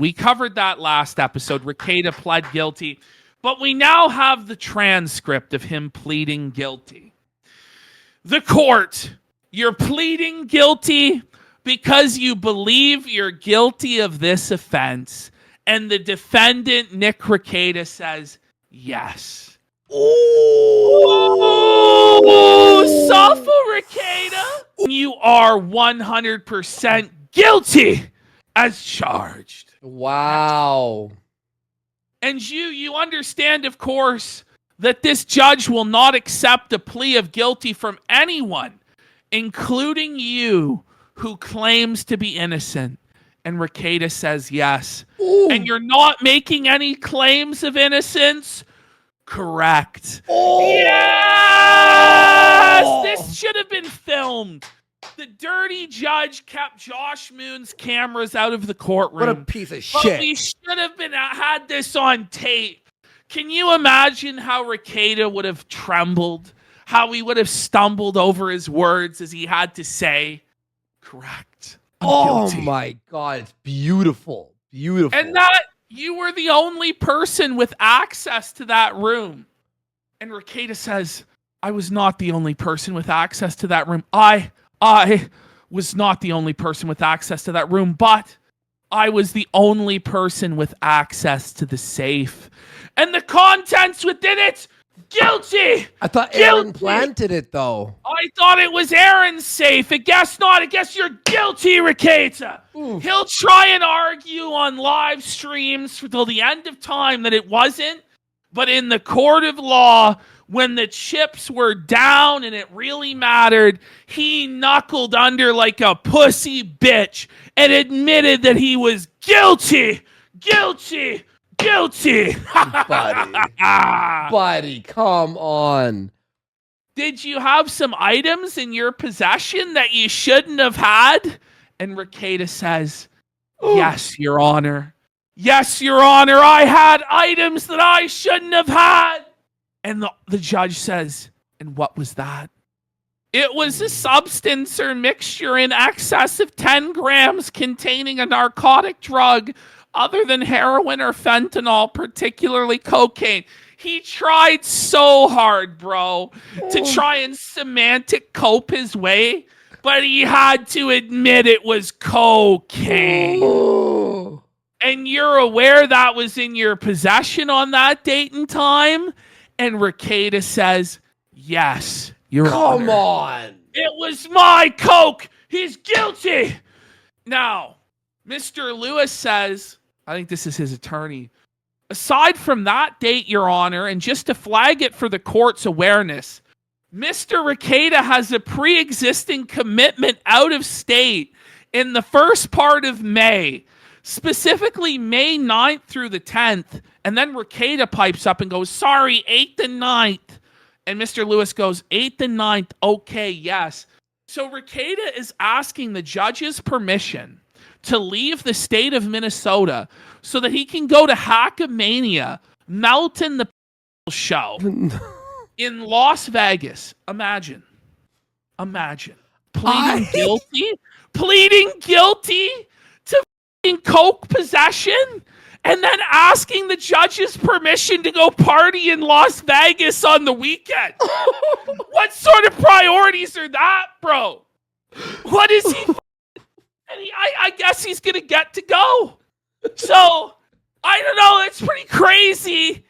We covered that last episode. Rekieta pled guilty, but we now have the transcript of him pleading guilty. The court, you're pleading guilty because you believe you're guilty of this offense. And the defendant, Nick Rekieta, says yes. Oh, Suffer, Rekieta. You are 100% guilty as charged. Wow. And you understand, of course, that this judge will not accept a plea of guilty from anyone, including you, who claims to be innocent. And Rekieta says yes. Ooh. And you're not making any claims of innocence? Correct. Oh. Yes! This should have been filmed. The dirty judge kept Josh Moon's cameras out of the courtroom. What a piece of but shit. We should have had this on tape. Can you imagine how Rekieta would have trembled? How he would have stumbled over his words as he had to say, correct. Oh my God, it's beautiful. Beautiful. And that you were the only person with access to that room. And Rekieta says, I was not the only person with access to that room. I was not the only person with access to that room, but I was the only person with access to the safe. And the contents within it, guilty! I thought Aaron planted it, though. I thought it was Aaron's safe. I guess not. I guess you're guilty, Rekieta. He'll try and argue on live streams till the end of time that it wasn't. But in the court of law, when the chips were down and it really mattered, he knuckled under like a pussy bitch and admitted that he was guilty. Guilty. Guilty. Buddy, come on. Did you have some items in your possession that you shouldn't have had? And Rekieta says, yes, Your Honor. Yes, Your Honor, I had items that I shouldn't have had. And the judge says, and what was that? It was a substance or mixture in excess of 10 grams containing a narcotic drug other than heroin or fentanyl, particularly cocaine. He tried so hard, bro, to try and semantic cope his way, but he had to admit it was cocaine. And you're aware that was in your possession on that date and time? And Rekieta says, yes, Your Honor. Come on. It was my coke. He's guilty. Now, Mr. Lewis says, I think this is his attorney, aside from that date, Your Honor, and just to flag it for the court's awareness, Mr. Rekieta has a pre-existing commitment out of state in the first part of May, specifically May 9th through the 10th. And then Rekieta pipes up and goes, sorry, 8th and 9th. And Mr. Lewis goes, 8th and 9th, okay, yes. So Rekieta is asking the judge's permission to leave the state of Minnesota so that he can go to Hackamania, Melton the show in Las Vegas. Imagine. Pleading guilty to coke possession and then asking the judge's permission to go party in Las Vegas on the weekend. What sort of priorities are that, bro? What is he? And I guess he's going to get to go. So, I don't know. It's pretty crazy.